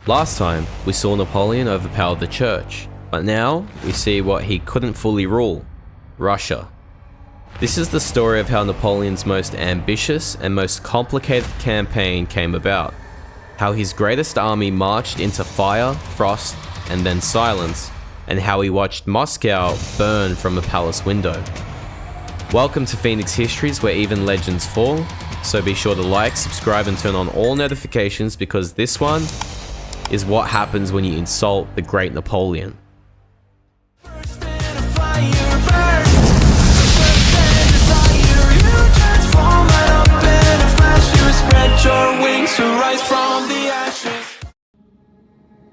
Last time, we saw Napoleon overpower the church, but now we see what he couldn't fully rule: Russia. This is the story of how Napoleon's most ambitious and most complicated campaign came about, how his greatest army marched into fire, frost, and then silence, and how he watched Moscow burn from a palace window. Welcome to Phoenix Histories, where even legends fall, so be sure to like, subscribe, and turn on all notifications, because this one is what happens when you insult the great Napoleon.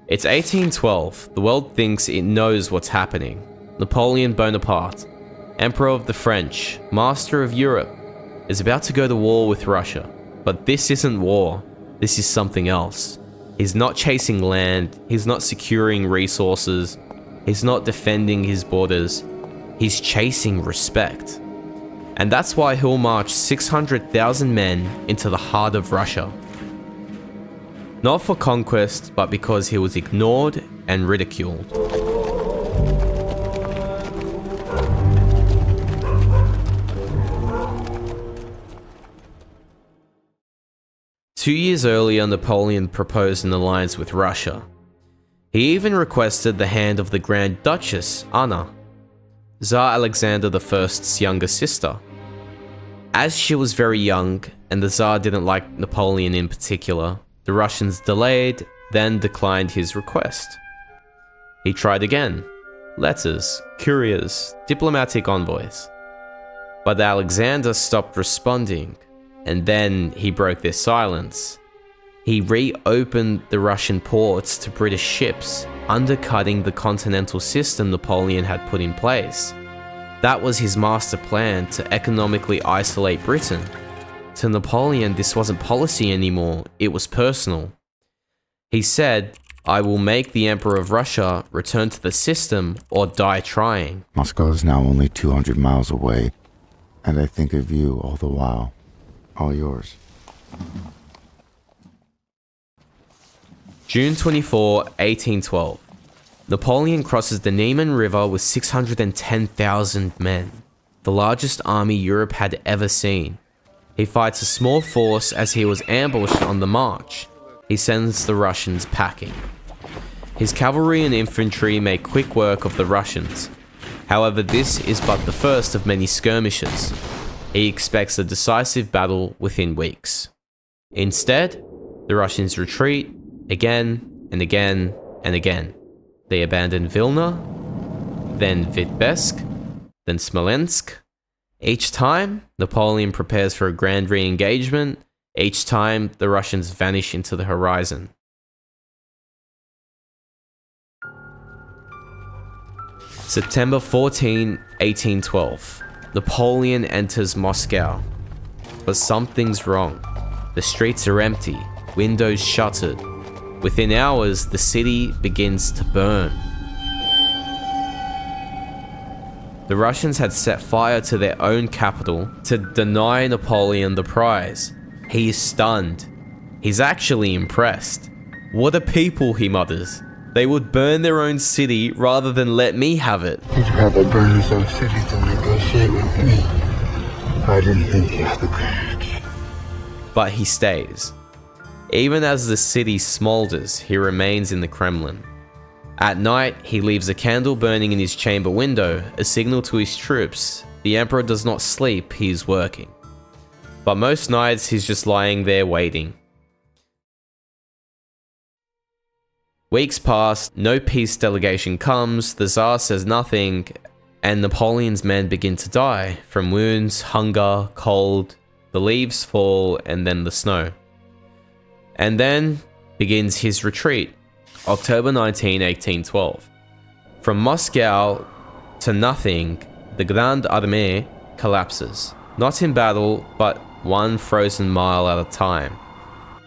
It's 1812. The world thinks it knows what's happening. Napoleon Bonaparte, Emperor of the French, Master of Europe, is about to go to war with Russia. But this isn't war. This is something else. He's not chasing land. He's not securing resources. He's not defending his borders. He's chasing respect. And that's why he'll march 600,000 men into the heart of Russia. Not for conquest, but because he was ignored and ridiculed. Two years earlier, Napoleon proposed an alliance with Russia. He even requested the hand of the Grand Duchess, Anna, Tsar Alexander I's younger sister. As she was very young, and the Tsar didn't like Napoleon in particular, the Russians delayed, then declined his request. He tried again. Letters, couriers, diplomatic envoys. But Alexander stopped responding, and then he broke their silence. He reopened the Russian ports to British ships, undercutting the continental system Napoleon had put in place. That was his master plan to economically isolate Britain. To Napoleon, this wasn't policy anymore, it was personal. He said, "I will make the Emperor of Russia return to the system or die trying." Moscow is now only 200 miles away, and I think of you all the while. All yours. June 24, 1812. Napoleon crosses the Niemen River with 610,000 men, the largest army Europe had ever seen. He fights a small force as he was ambushed on the march. He sends the Russians packing. His cavalry and infantry make quick work of the Russians. However, this is but the first of many skirmishes. He expects a decisive battle within weeks. Instead, the Russians retreat again and again and again. They abandon Vilna, then Vitebsk, then Smolensk. Each time, Napoleon prepares for a grand re-engagement. Each time, the Russians vanish into the horizon. September 14, 1812. Napoleon enters Moscow. But something's wrong. The streets are empty, windows shuttered. Within hours, the city begins to burn. The Russians had set fire to their own capital to deny Napoleon the prize. He is stunned. He's actually impressed. "What a people," he mutters. "They would burn their own city rather than let me have it." He'd rather burn his own city than negotiate with me. I didn't think he had the courage. But he stays. Even as the city smolders, he remains in the Kremlin. At night, he leaves a candle burning in his chamber window, a signal to his troops. The emperor does not sleep, he is working. But most nights, he's just lying there waiting. Weeks pass, no peace delegation comes, the Tsar says nothing, and Napoleon's men begin to die from wounds, hunger, cold. The leaves fall, and then the snow. And then begins his retreat, October 19, 1812. From Moscow to nothing, the Grande Armée collapses. Not in battle, but one frozen mile at a time.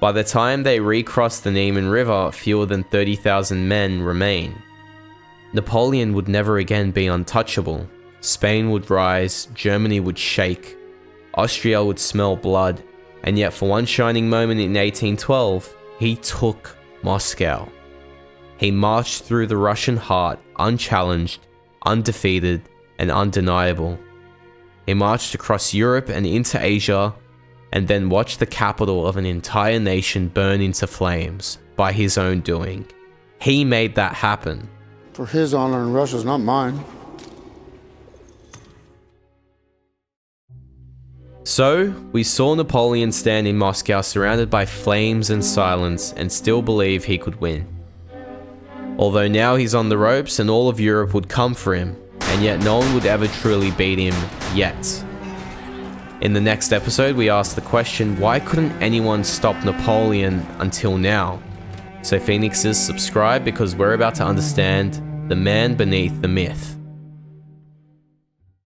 By the time they recross the Niemen River, fewer than 30,000 men remain. Napoleon would never again be untouchable. Spain would rise, Germany would shake, Austria would smell blood, and yet for one shining moment in 1812, he took Moscow. He marched through the Russian heart unchallenged, undefeated, and undeniable. He marched across Europe and into Asia, and then watched the capital of an entire nation burn into flames by his own doing. He made that happen. For his honor and Russia's, not mine. So, we saw Napoleon stand in Moscow surrounded by flames and silence and still believe he could win. Although now he's on the ropes and all of Europe would come for him, and yet no one would ever truly beat him yet. In the next episode, we ask the question, why couldn't anyone stop Napoleon until now? So Phoenixes, subscribe because we're about to understand the man beneath the myth.